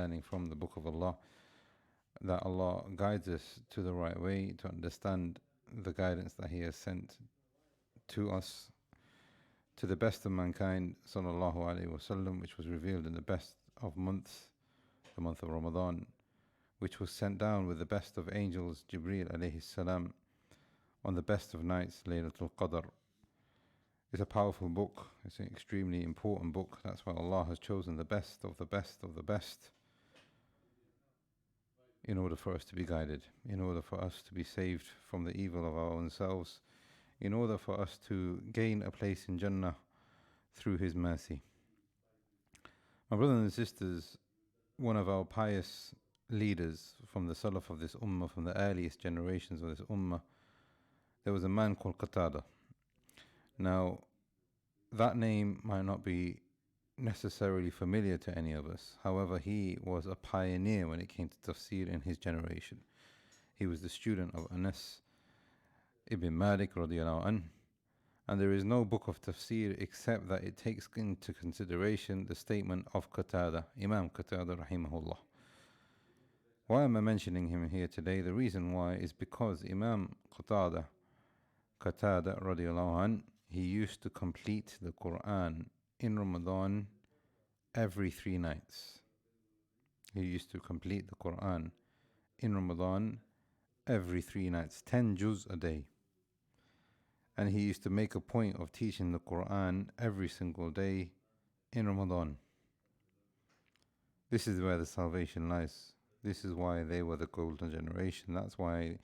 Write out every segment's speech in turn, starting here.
learning from the Book of Allah, that Allah guides us to the right way, to understand the guidance that He has sent to us, to the best of mankind, sallallahu alaihi wasallam, which was revealed in the best of months, the month of Ramadan, which was sent down with the best of angels, Jibreel alayhi salam, on the best of nights, Laylatul Qadr. It's a powerful book. It's an extremely important book. That's why Allah has chosen the best of the best of the best in order for us to be guided, in order for us to be saved from the evil of our own selves, in order for us to gain a place in Jannah through His mercy. My brothers and sisters, one of our pious leaders from the Salaf of this Ummah, from the earliest generations of this Ummah, there was a man called Qatada. Now, that name might not be necessarily familiar to any of us. However, he was a pioneer when it came to tafsir in his generation. He was the student of Anas ibn Malik radiallahu anh, and there is no book of tafsir except that it takes into consideration the statement of Qatada, Imam Qatada rahimahullah. Why am I mentioning him here today? The reason why is because Imam Qatada radiallahu anh, he used to complete the Quran in Ramadan every 3 nights. He used to complete the Quran in Ramadan every 3 nights, 10 juz a day. And he used to make a point of teaching the Quran every single day in Ramadan. This is where the salvation lies. This is why they were the golden generation. That's why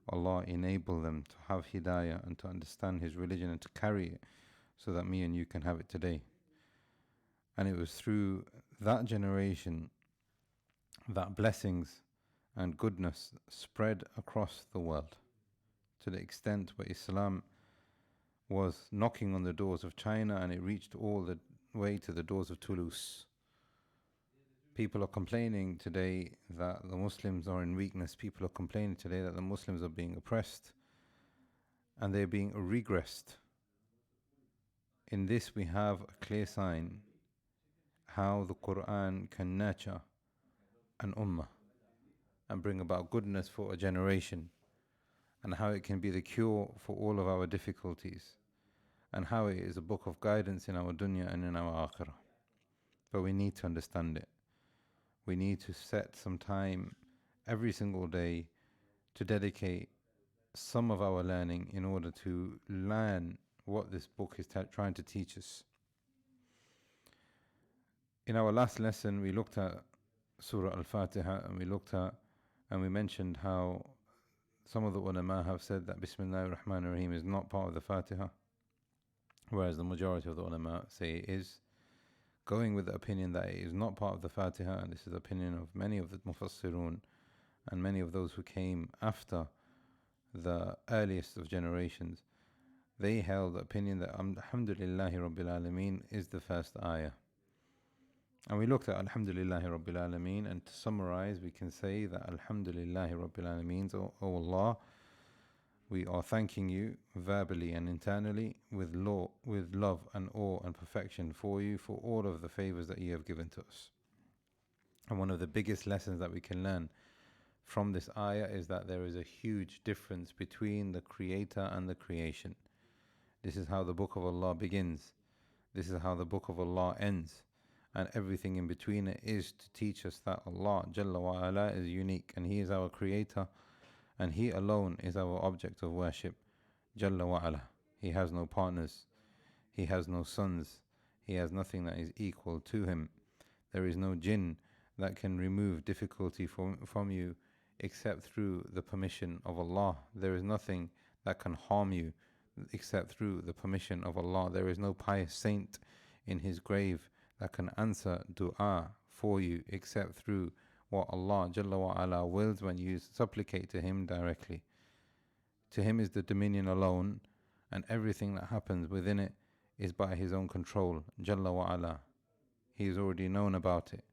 Allah enabled them to have hidayah and to understand His religion and to carry it so that me and you can have it today. And it was through that generation that blessings and goodness spread across the world, to the extent where Islam was knocking on the doors of China and it reached all the way to the doors of Toulouse. People are complaining today that the Muslims are in weakness. People are complaining today that the Muslims are being oppressed and they're being regressed. In this we have a clear sign how the Quran can nurture an ummah and bring about goodness for a generation, and how it can be the cure for all of our difficulties, and how it is a book of guidance in our dunya and in our akhirah. But we need to understand it. We need to set some time every single day to dedicate some of our learning in order to learn what this book is trying to teach us. In our last lesson, we looked at Surah Al-Fatiha, and we mentioned how some of the ulama have said that Bismillahir Rahmanir Rahim is not part of the Fatiha, whereas the majority of the ulama say it is. Going with the opinion that it is not part of the Fatiha, and this is the opinion of many of the Mufassirun and many of those who came after the earliest of generations, they held the opinion that Alhamdulillahi Rabbil Alameen is the first ayah. And we looked at Alhamdulillahi Rabbil Alameen, and to summarize, we can say that Alhamdulillahi Rabbil Alameen, O Allah, we are thanking you verbally and internally with love and awe and perfection for you for all of the favors that you have given to us. And one of the biggest lessons that we can learn from this ayah is that there is a huge difference between the creator and the creation. This is how the book of Allah begins. This is how the book of Allah ends. And everything in between it is to teach us that Allah Jalla wa Ala is unique and He is our creator, and He alone is our object of worship, Jalla wa Ala. He has no partners, He has no sons, He has nothing that is equal to Him. There is no jinn that can remove difficulty from you except through the permission of Allah. There is nothing that can harm you except through the permission of Allah. There is no pious saint in his grave that can answer dua for you except through what Allah Jalla wa Ala wills when you supplicate to Him directly. To Him is the dominion alone, and everything that happens within it is by His own control, Jalla wa Ala. He has already known about it.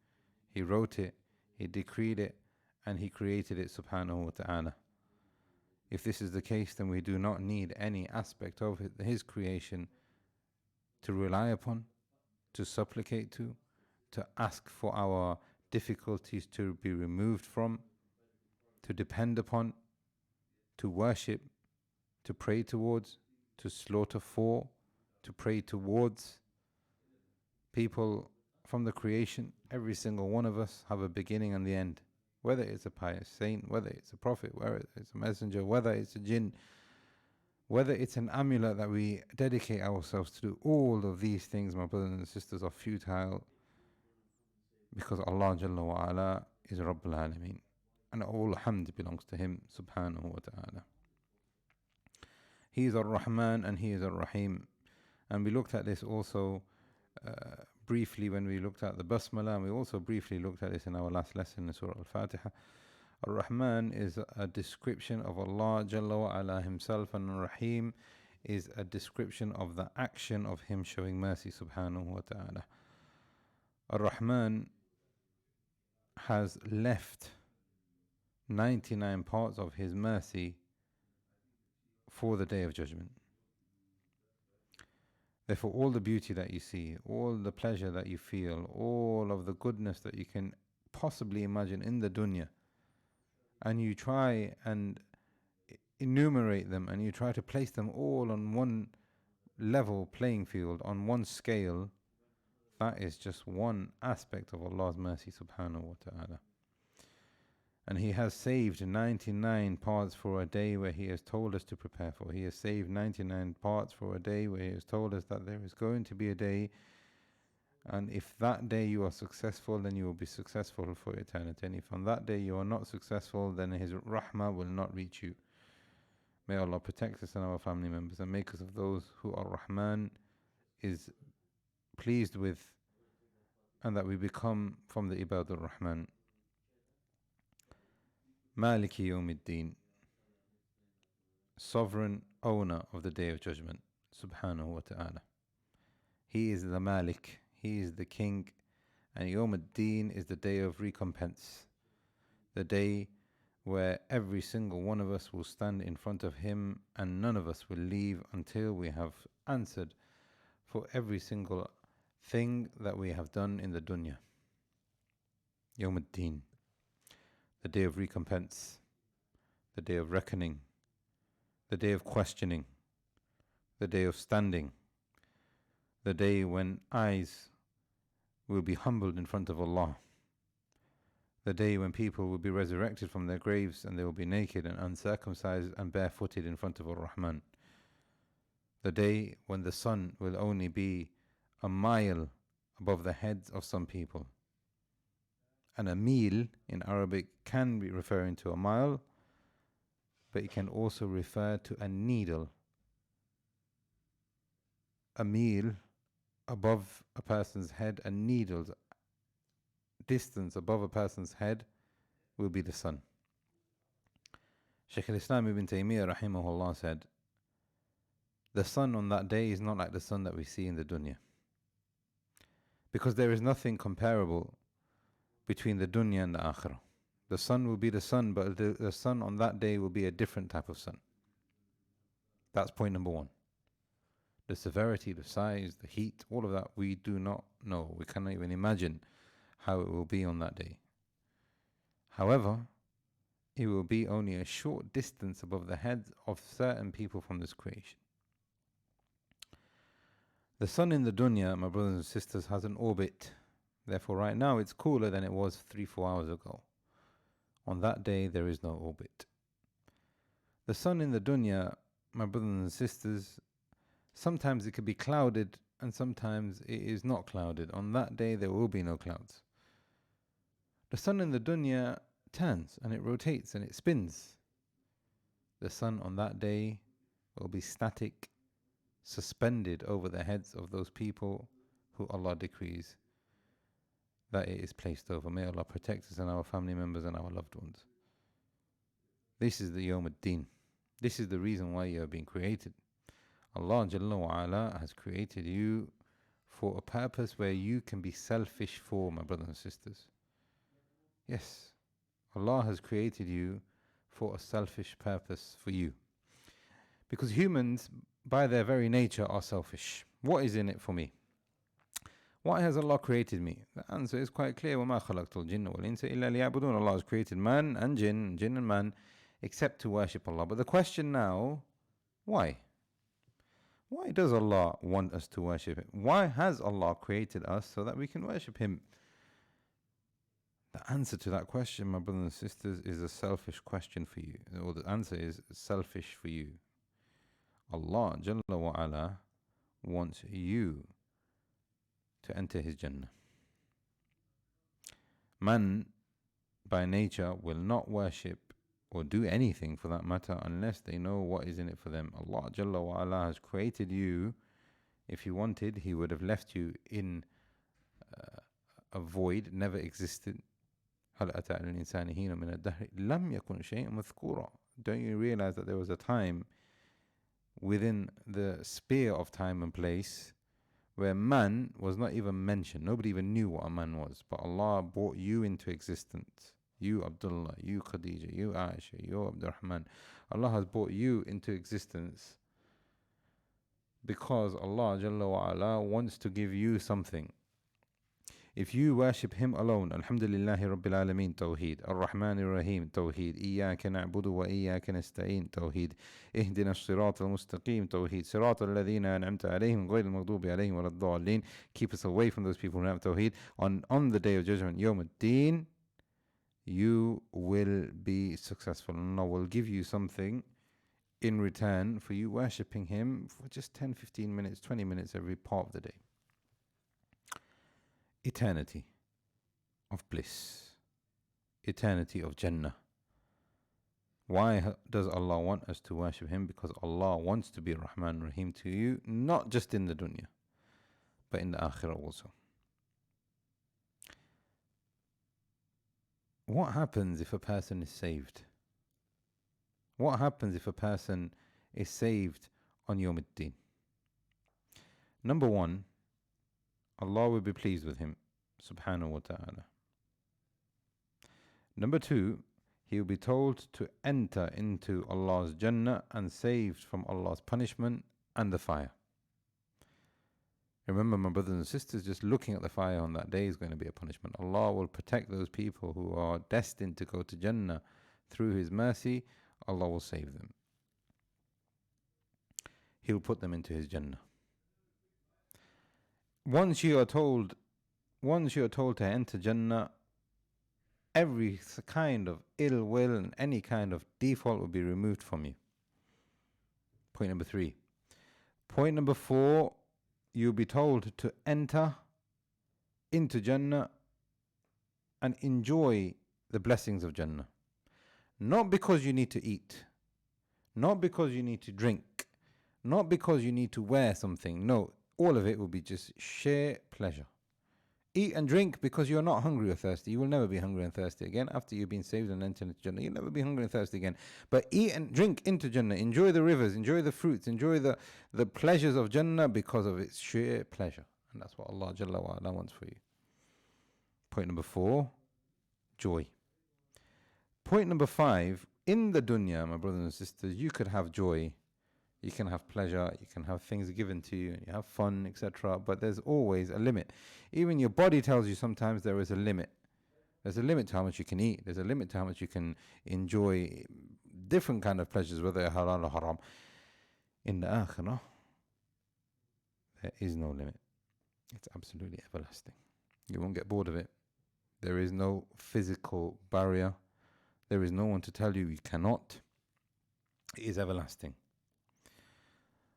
He wrote it, He decreed it, and He created it subhanahu wa ta'ala. If this is the case, then we do not need any aspect of His creation to rely upon, to supplicate to ask for our difficulties to be removed from, to depend upon, to worship, to pray towards, to slaughter for, to pray towards. People from the creation, every single one of us have a beginning and the end. Whether it's a pious saint, whether it's a prophet, whether it's a messenger, whether it's a jinn, whether it's an amulet that we dedicate ourselves to do, all of these things, my brothers and sisters, are futile because Allah Jalla wa Ala is Rabbul Alameen. And all hamd belongs to Him, subhanahu wa ta'ala. He is Ar-Rahman and He is Ar-Rahim. And we looked at this also briefly when we looked at the Basmala, and we also briefly looked at this in our last lesson in Surah Al-Fatiha. Ar-Rahman is a description of Allah Jalla wa Ala Himself, and Ar-Rahim is a description of the action of Him showing mercy, subhanahu wa ta'ala. Ar-Rahman has left 99 parts of His mercy for the Day of Judgment. Therefore, all the beauty that you see, all the pleasure that you feel, all of the goodness that you can possibly imagine in the dunya, and you try and enumerate them and you try to place them all on one level playing field, on one scale, that is just one aspect of Allah's mercy, subhanahu wa ta'ala. And He has saved 99 parts for a day where He has told us to prepare for. He has saved 99 parts for a day where He has told us that there is going to be a day, and if that day you are successful, then you will be successful for eternity. And if on that day you are not successful, then His rahmah will not reach you. May Allah protect us and our family members and make us of those who Ar-Rahman is pleased with, and that we become from the Ibadur Rahman. Maliki Yawmiddin, sovereign owner of the Day of Judgment, subhanahu wa ta'ala. He is the Malik, He is the King, and Yawmiddin is the day of recompense, the day where every single one of us will stand in front of Him, and none of us will leave until we have answered for every single thing that we have done in the dunya. Yawmiddin, the day of recompense, the day of reckoning, the day of questioning, the day of standing, the day when eyes will be humbled in front of Allah, the day when people will be resurrected from their graves and they will be naked and uncircumcised and barefooted in front of Ar-Rahman, the day when the sun will only be a mile above the heads of some people. And a mil in Arabic can be referring to a mile, but it can also refer to a needle. A mil above a person's head, a needle's distance above a person's head will be the sun. Shaykh al-Islam ibn Taymiyyah rahimahullah said, the sun on that day is not like the sun that we see in the dunya, because there is nothing comparable between the dunya and the akhirah. The sun will be the sun, but the sun on that day will be a different type of sun. That's point number one. The severity, the size, the heat, all of that we do not know. We cannot even imagine how it will be on that day. However, it will be only a short distance above the heads of certain people from this creation. The sun in the dunya, my brothers and sisters, has an orbit. Therefore, right now it's cooler than it was 3-4 hours ago. On that day, there is no orbit. The sun in the dunya, my brothers and sisters, sometimes it could be clouded and sometimes it is not clouded. On that day, there will be no clouds. The sun in the dunya turns and it rotates and it spins. The sun on that day will be static, suspended over the heads of those people who Allah decrees that it is placed over. May Allah protect us and our family members and our loved ones. This is the Yawm ad-Din. This is the reason why you have been created. Allah Jalla wa Ala has created you for a purpose where you can be selfish for, my brothers and sisters. Yes, Allah has created you for a selfish purpose for you. Because humans, by their very nature, are selfish. What is in it for me? Why has Allah created me? The answer is quite clear. وَمَا خَلَقْتُ الْجِنَّ وَالْإِنسَ إِلَّا لِيَعْبُدُونَ. Allah has created man and jinn and man, except to worship Allah. But the question now, why? Why does Allah want us to worship Him? Why has Allah created us so that we can worship Him? The answer to that question, my brothers and sisters, is a selfish question for you. Or the answer is selfish for you. Allah Jalla wa Ala wants you to enter His Jannah. Man, by nature, will not worship or do anything for that matter unless they know what is in it for them. Allah Jalla wa Ala has created you. If He wanted, He would have left you in a void, never existed. هل أتى على الإنسان حين من الدهر لم يكن شيئا مذكورا. Don't you realize that there was a time within the sphere of time and place where man was not even mentioned? Nobody even knew what a man was. But Allah brought you into existence. You Abdullah, you Khadija, you Aisha, you Abdurrahman. Allah has brought you into existence because Allah Jalla wa Ala wants to give you something. If you worship Him alone, Alhamdulillahi Rabbil Alameen, Tawheed, Ar-Rahman Ar-Rahim, Tawheed, Iyaka na'budu wa Iyaka nasta'in, Tawheed, Ihdina as-Sirat al-Mustaqim, Tawheed, Sirat alladhina an'amta alayhim, ghayr al-maghdubi alayhim wa ad-dallin. Keep us away from those people who have Tawheed. On the Day of Judgment, Yawm ad-Din, you will be successful. Allah will give you something in return for you worshipping Him for just 10, 15 minutes, 20 minutes every part of the day. Eternity of bliss, eternity of Jannah. Why does Allah want us to worship Him? Because Allah wants to be Rahman Rahim to you, not just in the dunya, but in the akhirah also. What happens if a person is saved? What happens if a person is saved on Yawm ad-Din? Number one, Allah will be pleased with him, subhanahu wa ta'ala. Number two, he will be told to enter into Allah's Jannah and saved from Allah's punishment and the fire. Remember, my brothers and sisters, just looking at the fire on that day is going to be a punishment. Allah will protect those people who are destined to go to Jannah through His mercy. Allah will save them. He will put them into His Jannah. Once you are told to enter Jannah, every kind of ill will and any kind of default will be removed from you. Point number 3. Point number 4, you'll be told to enter into Jannah and enjoy the blessings of Jannah. Not because you need to eat, not because you need to drink, not because you need to wear something. No, all of it will be just sheer pleasure. Eat and drink because you're not hungry or thirsty. You will never be hungry and thirsty again after you've been saved and entered into Jannah. You'll never be hungry and thirsty again. But eat and drink into Jannah. Enjoy the rivers, enjoy the fruits, enjoy the pleasures of Jannah because of its sheer pleasure. And that's what Allah Jalla wa Ala wants for you. Point number 4, joy. Point number 5, in the dunya, my brothers and sisters, you could have joy. You can have pleasure, you can have things given to you, and you have fun, etc. But there's always a limit. Even your body tells you sometimes there is a limit. There's a limit to how much you can eat. There's a limit to how much you can enjoy different kind of pleasures, whether they're halal or haram. In the akhirah, there is no limit. It's absolutely everlasting. You won't get bored of it. There is no physical barrier. There is no one to tell you you cannot. It is everlasting.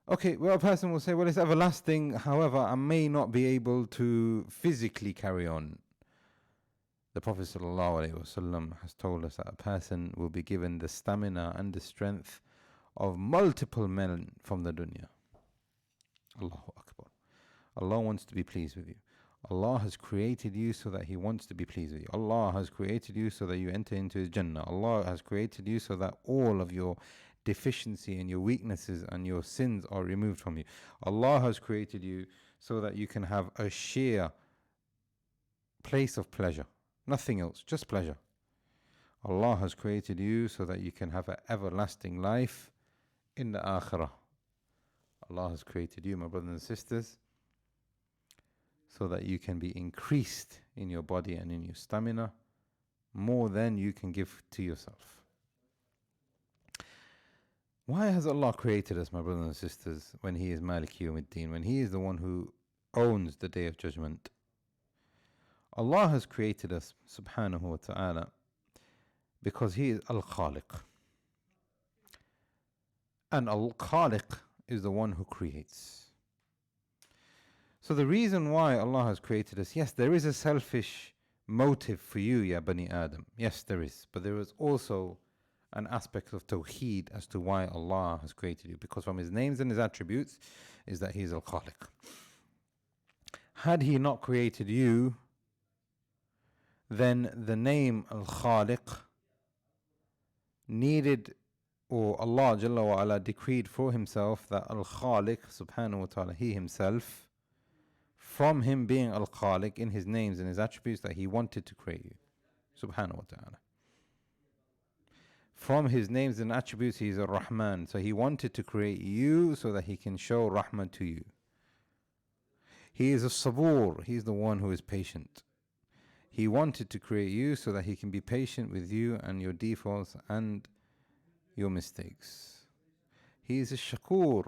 Okay, well, a person will say, well, it's everlasting, however, I may not be able to physically carry on. The Prophet ﷺ has told us that a person will be given the stamina and the strength of multiple men from the dunya. Allahu Akbar. Allah wants to be pleased with you. Allah has created you so that He wants to be pleased with you. Allah has created you so that you enter into His Jannah. Allah has created you so that all of your deficiency and your weaknesses and your sins are removed from you. Allah has created you so that you can have a sheer place of pleasure. Nothing else, just pleasure. Allah has created you so that you can have an everlasting life in the akhirah. Allah has created you, my brothers and sisters, so that you can be increased in your body and in your stamina more than you can give to yourself. Why has Allah created us, my brothers and sisters, when He is Malik Yawmiddin, when He is the one who owns the Day of Judgment? Allah has created us, subhanahu wa ta'ala, because He is Al-Khaliq. And Al-Khaliq is the one who creates. So the reason why Allah has created us, yes, there is a selfish motive for you, ya Bani Adam. Yes, there is. But there is also an aspect of Tawheed as to why Allah has created you. Because from His names and His attributes is that He is Al-Khaliq. Had He not created you, then the name Al-Khaliq needed, or Allah Jalla wa Ala decreed for Himself that Al-Khaliq subhanahu wa ta'ala, He Himself, from Him being Al-Khaliq in His names and His attributes, that He wanted to create you, subhanahu wa ta'ala. From His names and attributes, He is Ar-Rahman, so He wanted to create you so that He can show Rahmah to you. He is a Sabur, He is the one who is patient. He wanted to create you so that He can be patient with you and your defaults and your mistakes. He is a Shakur.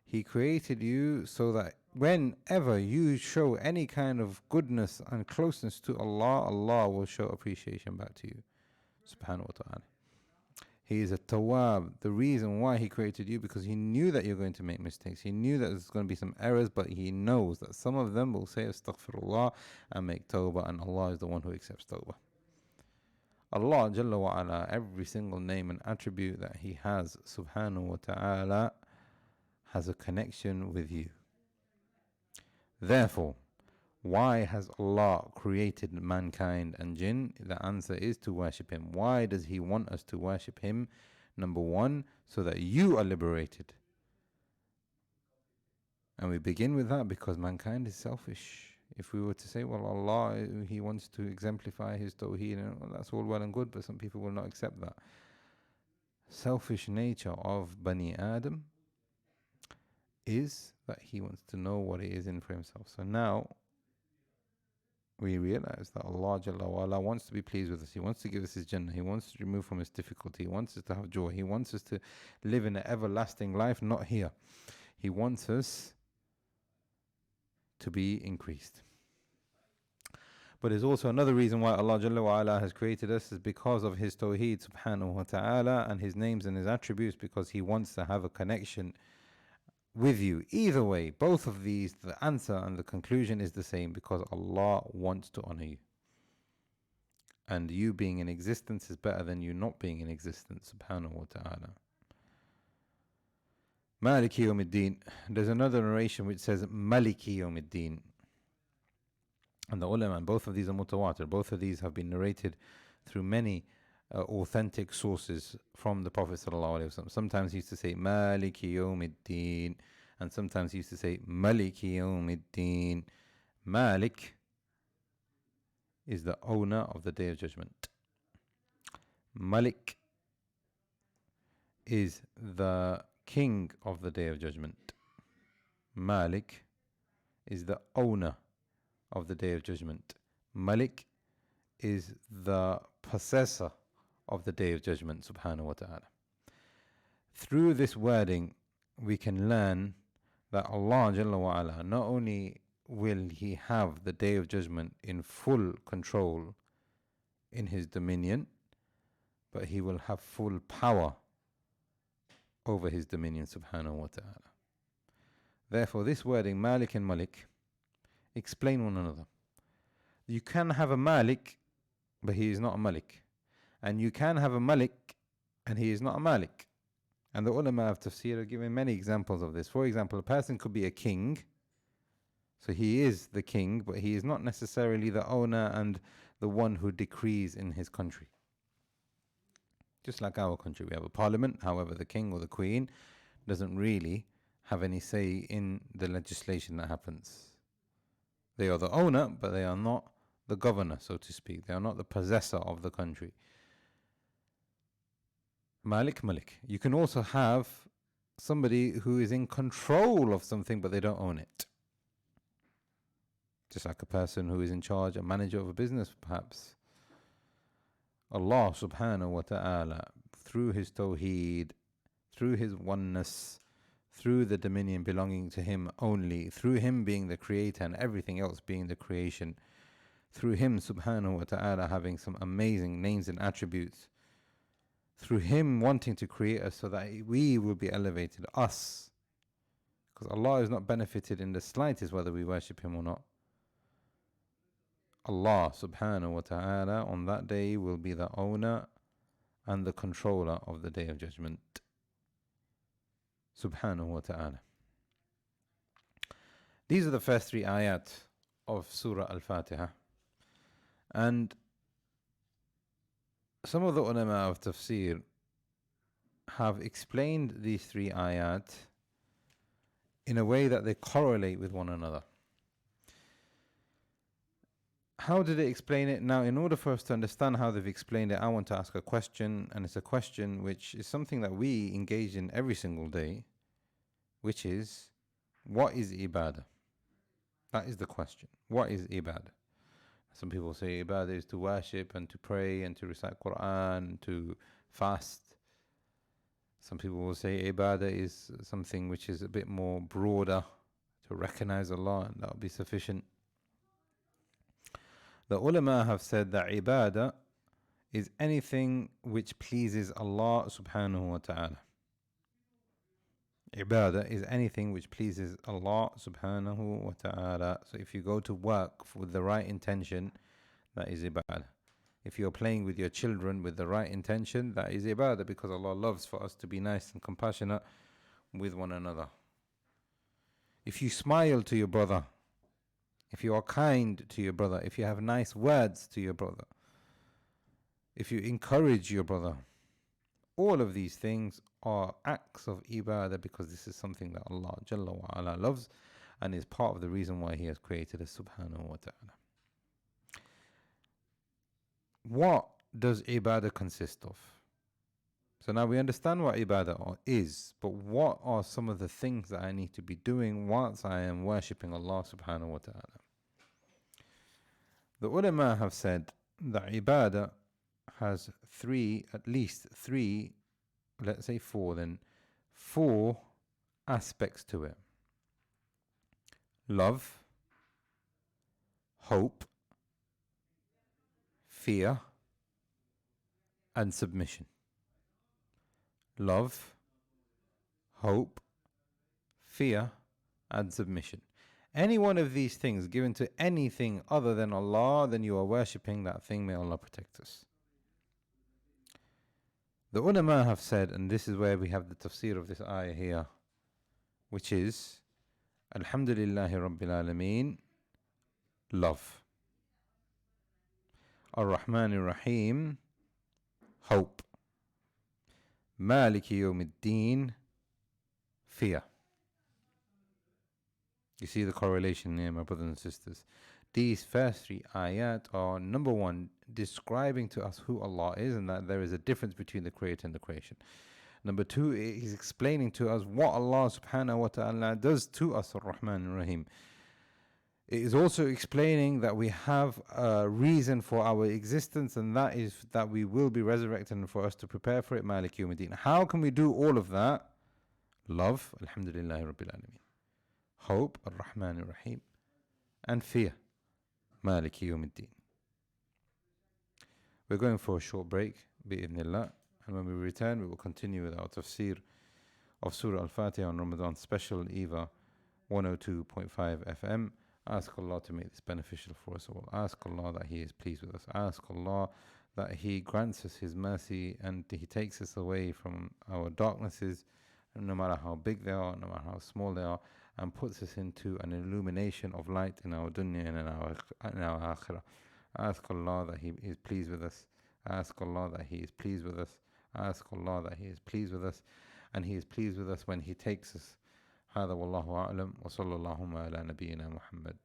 He created you so that whenever you show any kind of goodness and closeness to Allah, Allah will show appreciation back to you, subhanahu wa ta'ala. He is a Tawwab. The reason why He created you, because He knew that you're going to make mistakes. He knew that there's going to be some errors, but He knows that some of them will say astaghfirullah and make tawbah, and Allah is the one who accepts tawbah. Allah Jalla wa Ala, every single name and attribute that He has, subhanahu wa ta'ala, has a connection with you. Therefore, why has Allah created mankind and jinn? The answer is to worship Him. Why does He want us to worship Him? Number one, so that you are liberated. And we begin with that because mankind is selfish. If we were to say, well, Allah, He wants to exemplify His tawheed, well, that's all well and good, but some people will not accept that. Selfish nature of Bani Adam is that he wants to know what it is in for himself. So now we realize that Allah Jalla wa Ala wants to be pleased with us. He wants to give us His Jannah. He wants to remove from us difficulty. He wants us to have joy. He wants us to live in an everlasting life, not here. He wants us to be increased. But there's also another reason why Allah Jalla wa Ala has created us, is because of His Tawheed subhanahu wa ta'ala and His names and His attributes, because He wants to have a connection with you. Either way, both of these, the answer and the conclusion is the same, because Allah wants to honor you. And you being in existence is better than you not being in existence, subhanahu wa ta'ala. Maliki Yawmiddin. There's another narration which says Maliki Yawmiddin. And the ulama, and both of these are mutawatir. Both of these have been narrated through many authentic sources from the Prophet ﷺ. Sometimes he used to say Maliki Yawmiddin, and sometimes he used to say Maliki Yawmiddin. Malik is the owner of the Day of Judgment. Malik is the king of the Day of Judgment. Malik is the owner of the Day of Judgment. Malik is the possessor of the Day of Judgment, subhanahu wa ta'ala. Through this wording, we can learn that Allah Jalla wa Ala, not only will He have the Day of Judgment in full control in His dominion, but He will have full power over His dominion, subhanahu wa ta'ala. Therefore, this wording, Malik and Malik, explain one another. You can have a Malik, but he is not a Malik. And you can have a Malik, and he is not a Malik. And the ulama of tafsir are giving many examples of this. For example, a person could be a king, so he is the king, but he is not necessarily the owner and the one who decrees in his country. Just like our country, we have a parliament, however the king or the queen doesn't really have any say in the legislation that happens. They are the owner, but they are not the governor, so to speak. They are not the possessor of the country. Malik, Malik. You can also have somebody who is in control of something, but they don't own it. Just like a person who is in charge, a manager of a business perhaps. Allah subhanahu wa ta'ala, through His tawheed, through His oneness, through the dominion belonging to Him only, through Him being the creator and everything else being the creation, through Him subhanahu wa ta'ala having some amazing names and attributes, through Him wanting to create us so that we will be elevated, us. Because Allah is not benefited in the slightest whether we worship Him or not. Allah subhanahu wa ta'ala on that day will be the owner and the controller of the Day of Judgment. Subhanahu wa ta'ala. These are the first 3 ayat of Surah Al-Fatiha. And some of the ulama of tafsir have explained these 3 ayat in a way that they correlate with one another. How did they explain it? Now, in order for us to understand how they've explained it, I want to ask a question, and it's a question which is something that we engage in every single day, which is, what is ibadah? That is the question. What is ibadah? Some people say ibadah is to worship and to pray and to recite Quran and to fast. Some people will say ibadah is something which is a bit more broader, to recognize Allah, and that will be sufficient. The ulama have said that ibadah is anything which pleases Allah subhanahu wa ta'ala. Ibadah is anything which pleases Allah subhanahu wa ta'ala. So if you go to work with the right intention, that is ibadah. If you're playing with your children with the right intention, that is ibadah, because Allah loves for us to be nice and compassionate with one another. If you smile to your brother, if you are kind to your brother, if you have nice words to your brother, if you encourage your brother, all of these things are acts of ibadah, because this is something that Allah Jalla wa Ala loves and is part of the reason why He has created us subhanahu wa ta'ala. What does ibadah consist of? So now we understand what ibadah is, but what are some of the things that I need to be doing once I am worshipping Allah subhanahu wa ta'ala? The ulama have said that ibadah has at least three, let's say 4 then, 4 aspects to it. Love, hope, fear, and submission. Love, hope, fear, and submission. Any one of these things given to anything other than Allah, then you are worshipping that thing. May Allah protect us. The ulama have said, and this is where we have the tafsir of this ayah here, which is Alhamdulillahi Rabbil Alameen, love. Ar-Rahman Ar-Rahim, hope. Maliki Yawmiddin, fear. You see the correlation here, my brothers and sisters. These first 3 ayat are, number 1, describing to us who Allah is and that there is a difference between the creator and the creation. Number 2, He's explaining to us what Allah subhanahu wa ta'ala does to us, Ar-Rahman Ar-Rahim. It is also explaining that we have a reason for our existence, and that is that we will be resurrected, and for us to prepare for it, Malik Yawmiddin. How can we do all of that? Love, Alhamdulillahi Rabbil Alameen. Hope, Ar-Rahman Ar-Rahim. And fear, Malik Yawmiddin. We're going for a short break, bi'idhnillah. And when we return, we will continue with our tafsir of Surah Al-Fatiha on Ramadan special, EAVA 102.5 FM. Ask Allah to make this beneficial for us all. Ask Allah that He is pleased with us. Ask Allah that He grants us His mercy and He takes us away from our darknesses, no matter how big they are, no matter how small they are, and puts us into an illumination of light in our dunya and in our akhirah. Ask Allah that He is pleased with us. Ask Allah that He is pleased with us. Ask Allah that He is pleased with us. And He is pleased with us when He takes us. هذا والله أعلم وصلى اللهم على نبينا محمد.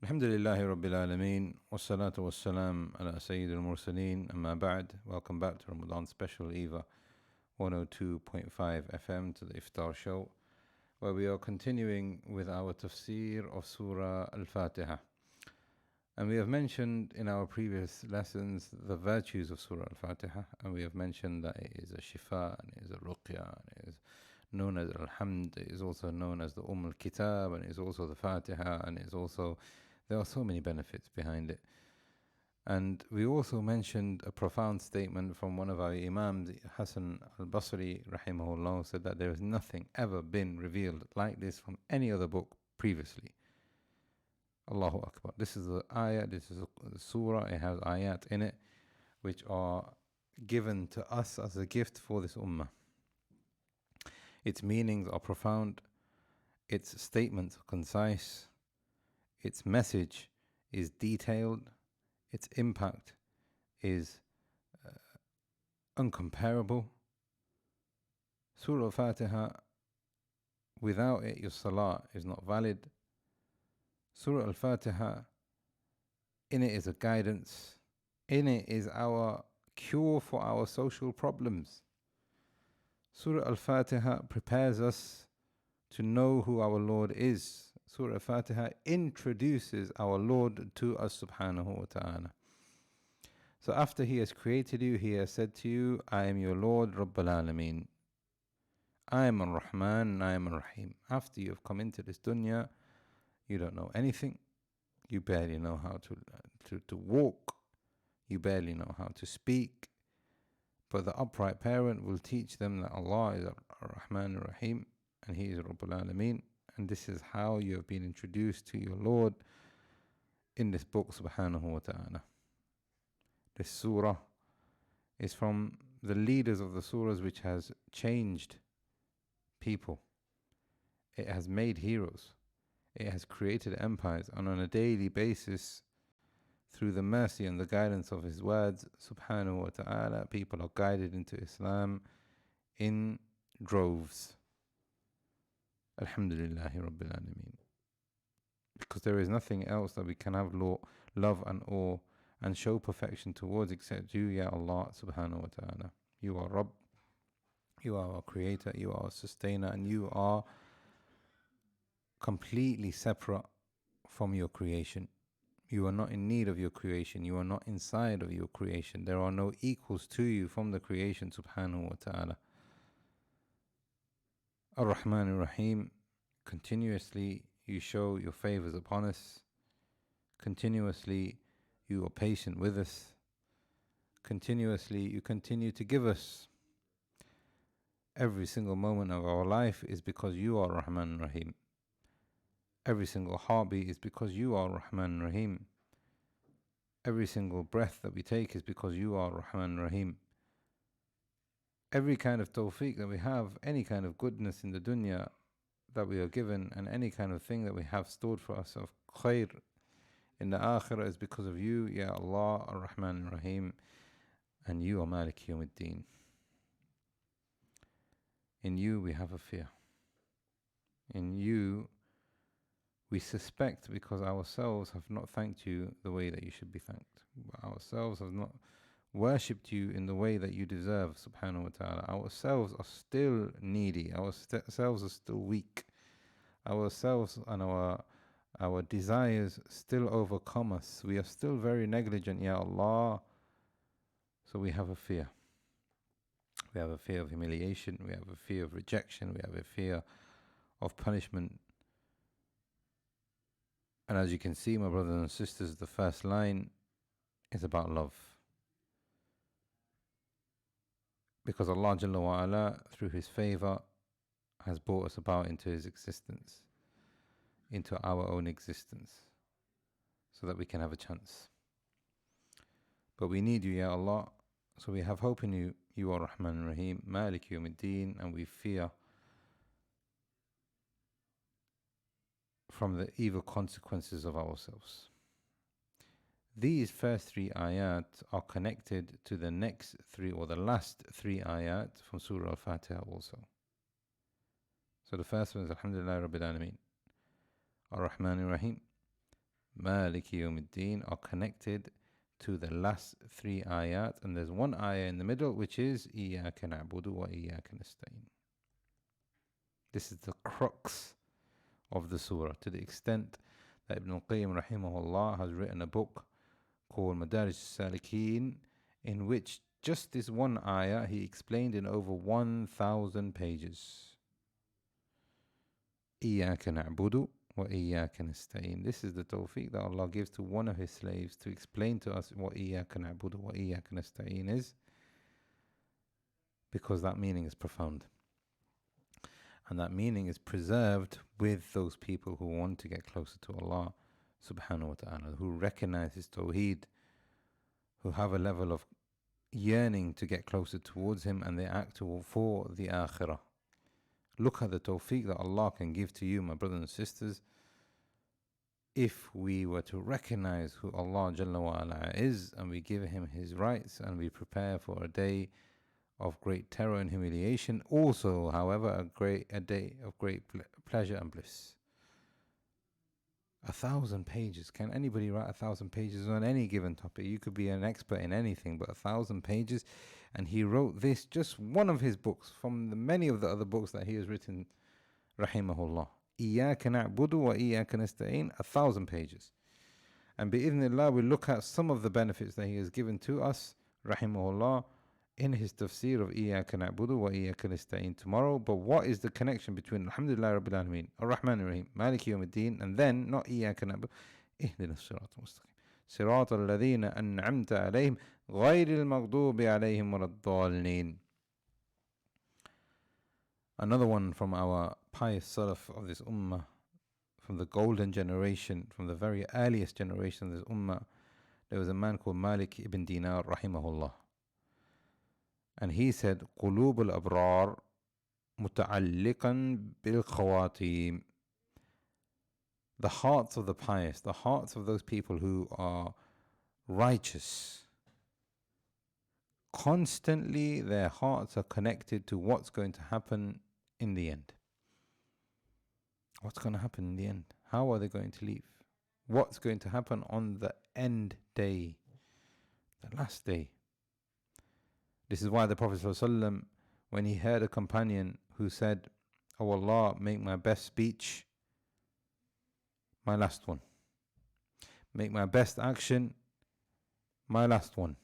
Alhamdulillahi Rabbil Alameen, wassalatu wassalam ala Sayyidul Mursaleen, amma ba'd. Welcome back to Ramadan special EAVA 102.5 FM to the Iftaar show, where we are continuing with our tafsir of Surah Al-Fatiha. And we have mentioned in our previous lessons the virtues of Surah Al-Fatiha, and we have mentioned that it is a shifa, and it is a ruqya, and it is known as Al-Hamd, it is also known as the Al-Kitab, and it is also the Fatiha, and it is also, there are so many benefits behind it. And we also mentioned a profound statement from one of our Imams, Hassan al-Basri, rahimahullah, said that there has nothing ever been revealed like this from any other book previously. Allahu Akbar. This is the ayah, this is the surah, it has ayat in it, which are given to us as a gift for this ummah. Its meanings are profound, its statements are concise, its message is detailed, its impact is uncomparable. Surah Al-Fatiha, without it your salah is not valid. Surah Al-Fatiha, in it is a guidance, in it is our cure for our social problems. Surah Al-Fatiha prepares us to know who our Lord is. Surah Al-Fatiha introduces our Lord to us subhanahu wa ta'ala. So after He has created you, He has said to you, I am your Lord Rabbul Alameen. I am Ar-Rahman, I am Ar-Rahim. After you have come into this dunya, you don't know anything. You barely know how to walk. You barely know how to speak. But the upright parent will teach them that Allah is Ar-Rahman Ar-Rahim and He is Rabbul Alameen. And this is how you have been introduced to your Lord in this book subhanahu wa ta'ala. This surah is from the leaders of the surahs which has changed people. It has made heroes. It has created empires, and on a daily basis, through the mercy and the guidance of His words, subhanahu wa ta'ala, people are guided into Islam in droves. Alhamdulillahi Rabbil Alameen. Because there is nothing else that we can have love and awe and show perfection towards except You, Ya Allah subhanahu wa ta'ala. You are Rabb, You are our creator, You are our sustainer, and You are completely separate from your creation. You are not in need of your creation. You are not inside of your creation. There are no equals to you from the creation, subhanahu wa ta'ala. Ar-Rahman Ar-Rahim, continuously you show your favors upon us. Continuously you are patient with us. Continuously you continue to give us. Every single moment of our life is because You are Rahman Rahim. Every single heartbeat is because You are Rahman Rahim. Every single breath that we take is because You are Rahman Rahim. Every kind of tawfiq that we have, any kind of goodness in the dunya that we are given, and any kind of thing that we have stored for us of khair in the akhirah is because of You, Ya Allah, Ar-Rahman Ar-Rahim, and You are Malik Yawmiddin. In You we have a fear. In You we suspect because ourselves have not thanked You the way that You should be thanked. Ourselves have not worshipped You in the way that You deserve, subhanahu wa ta'ala. Ourselves are still needy. Ourselves are still weak. Ourselves and our desires still overcome us. We are still very negligent, Ya Allah. So we have a fear. We have a fear of humiliation. We have a fear of rejection. We have a fear of punishment. And as you can see, my brothers and sisters, the first line is about love. Because Allah Jalla wa Ala, through His favor, has brought us about into His existence, into our own existence, so that we can have a chance. But we need You, Ya Allah, so we have hope in You. You are Rahman Rahim, Malik Yawmiddin, and we fear from the evil consequences of ourselves. These first three ayat are connected to the next three, or the last three ayat from Surah Al-Fatiha also. So the first one is Alhamdulillah Rabbil Alameen, Ar-Rahman Ar-Rahim, Maliki Yawmiddin are connected to the last three ayat, and there's one ayah in the middle which is Iyaka na'budu wa Iyaka nasta'in. This is the crux of the surah, to the extent that Ibn al-Qayyim rahimahullah has written a book called Madarij al-Salikin, in which just this one ayah he explained in over 1,000 pages. Iyaka na'budu wa Iyaka nasta'in. This is the tawfiq that Allah gives to one of His slaves to explain to us what Iyaka na'budu wa Iyaka nasta'in is, because that meaning is profound. And that meaning is preserved with those people who want to get closer to Allah subhanahu wa ta'ala, who recognize His tawheed, who have a level of yearning to get closer towards Him, and they act for the akhirah. Look at the tawfiq that Allah can give to you, my brothers and sisters, if we were to recognize who Allah Jalla wa ala is, and we give Him His rights, and we prepare for a day of great terror and humiliation. Also, however, a day of great pleasure and bliss. 1,000 pages. Can anybody write 1,000 pages on any given topic? You could be an expert in anything, but 1,000 pages. And he wrote this, just one of his books, from the many of the other books that he has written, rahimahullah. Iyaka na'budu wa Iyaka nasta'in, 1,000 pages. And bi'idhnillah, we look at some of the benefits that he has given to us, rahimahullah, in his tafsir of Iyaka na'budu wa Iyaka nasta'in tomorrow. But what is the connection between Alhamdulillah Rabbil Alameen, Ar-Rahman Ar-Rahim, Maliki Yawmiddin, and then not Iyaka na'budu, Ihdina as-sirat al-mustaqim, Sirat al-ladhina an'amta alayhim, غayri al-maghdubi alayhim wa-ad-dallin. Another one from our pious salaf of this ummah, from the golden generation, from the very earliest generation of this ummah, there was a man called Malik ibn Dinar rahimahullah. And he said, قلوب الأبرار متعلقا بالخواتيم. The hearts of the pious, the hearts of those people who are righteous, constantly their hearts are connected to what's going to happen in the end. What's going to happen in the end? How are they going to leave? What's going to happen on the end day, the last day? This is why the Prophet ﷺ, when he heard a companion who said, "Oh Allah, make my best speech my last one. Make my best action my last one.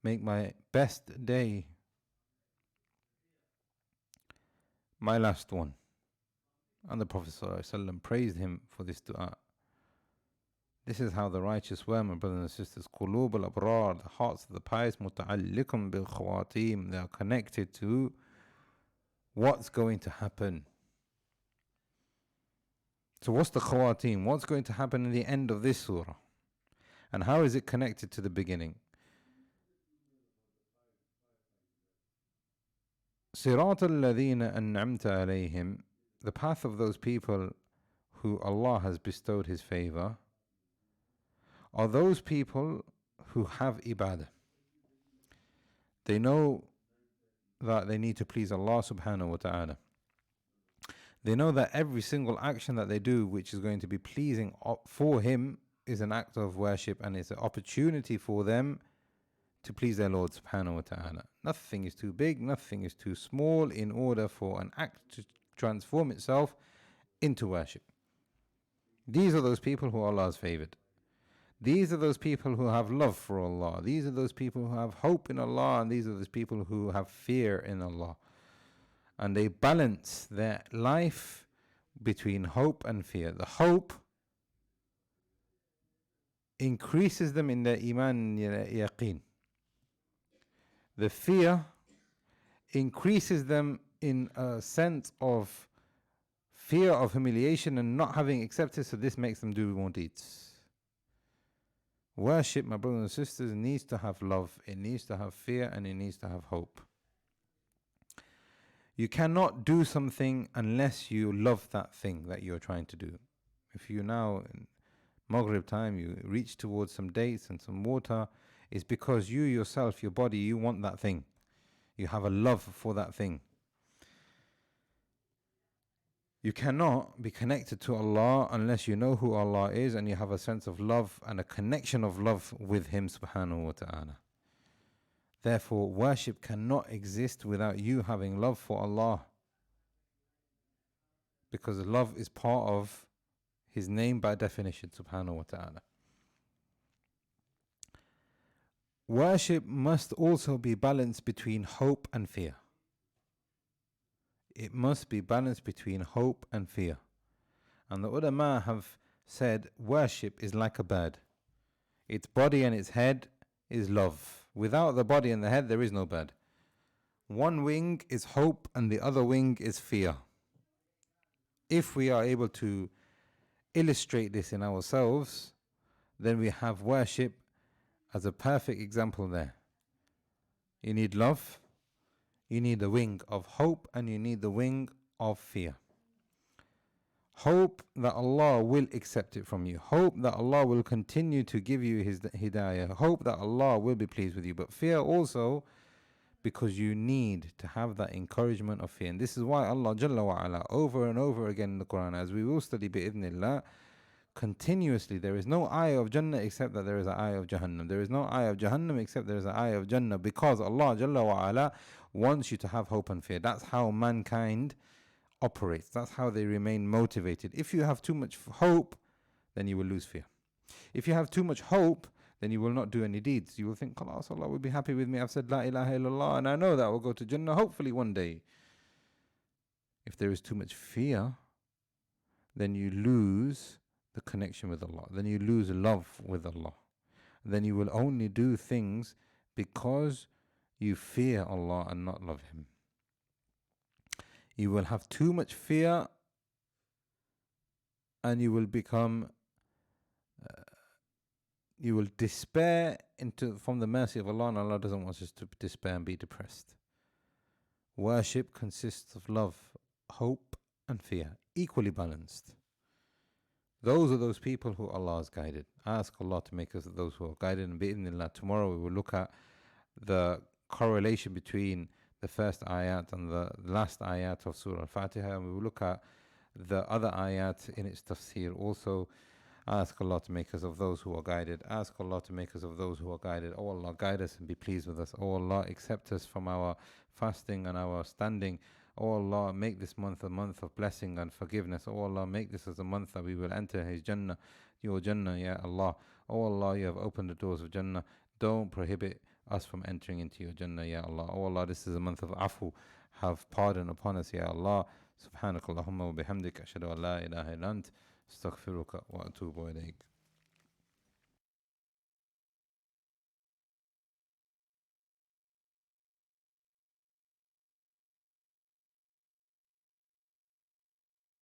Make my best day my last one." And the Prophet ﷺ praised him for this dua. This is how the righteous were, my brothers and sisters. قلوب الأبرار, the hearts of the pious, متعلق بالخواتيم, they are connected to what's going to happen. So what's the khawatim? What's going to happen in the end of this surah? And how is it connected to the beginning? صراط الذين أنعمت عليهم, the path of those people who Allah has bestowed His favor, are those people who have ibadah. They know that they need to please Allah subhanahu wa ta'ala. They know that every single action that they do which is going to be pleasing for Him is an act of worship, and it's an opportunity for them to please their Lord subhanahu wa ta'ala. Nothing is too big, nothing is too small in order for an act to transform itself into worship. These are those people who Allah has favored. These are those people who have love for Allah. These are those people who have hope in Allah, and these are those people who have fear in Allah. And they balance their life between hope and fear. The hope increases them in their iman and yaqeen. The fear increases them in a sense of fear of humiliation and not having accepted, so this makes them do more deeds. Worship, my brothers and sisters, needs to have love, it needs to have fear, and it needs to have hope. You cannot do something unless you love that thing that you're trying to do. If you now, in Maghrib time, you reach towards some dates and some water, it's because you yourself, your body, you want that thing. You have a love for that thing. You cannot be connected to Allah unless you know who Allah is and you have a sense of love and a connection of love with Him subhanahu wa ta'ala. Therefore, worship cannot exist without you having love for Allah, because love is part of His name by definition subhanahu wa ta'ala. Worship must also be balanced between hope and fear. It must be balanced between hope and fear. And the ulama have said worship is like a bird. Its body and its head is love. Without the body and the head, there is no bird. One wing is hope and the other wing is fear. If we are able to illustrate this in ourselves, then we have worship as a perfect example there. You need love, you need the wing of hope, and you need the wing of fear. Hope that Allah will accept it from you. Hope that Allah will continue to give you His hidayah. Hope that Allah will be pleased with you. But fear also, because you need to have that encouragement of fear. And this is why Allah Jalla wa Ala over and over again in the Quran, as we will study bi'idhnillah, continuously, there is no ayah of Jannah except that there is an ayah of Jahannam. There is no ayah of Jahannam except there is an ayah of Jannah, because Allah Jalla wa Ala wants you to have hope and fear. That's how mankind operates. That's how they remain motivated. If you have too much hope, then you will lose fear. If you have too much hope, then you will not do any deeds. You will think, Khalas, Allah will be happy with me. I've said La ilaha illallah and I know that I will go to Jannah hopefully one day. If there is too much fear, then you lose the connection with Allah. Then you lose love with Allah. Then you will only do things because you fear Allah and not love Him. You will have too much fear and you will become, you will despair from the mercy of Allah, and Allah doesn't want us to despair and be depressed. Worship consists of love, hope and fear, equally balanced. Those are those people who Allah has guided. Ask Allah to make us those who are guided. And bi'idhnillah, tomorrow we will look at the correlation between the first ayat and the last ayat of Surah Al-Fatiha, and we will look at the other ayat in its tafsir also. Ask Allah to make us of those who are guided. Ask Allah to make us of those who are guided. Oh Allah, guide us and be pleased with us. Oh Allah, accept us from our fasting and our standing. Oh Allah, make this month a month of blessing and forgiveness. Oh Allah, make this as a month that we will enter His Jannah, your Jannah, Ya Allah. Oh Allah, you have opened the doors of Jannah. Don't prohibit us from entering into your Jannah, Ya Allah. Oh Allah, this is a month of afu. Have pardon upon us, Ya Allah. Subhanakallahumma wa bihamdik. Ashhadu an la ilaha illa ant. Astaghfiruka wa atubu ilayk.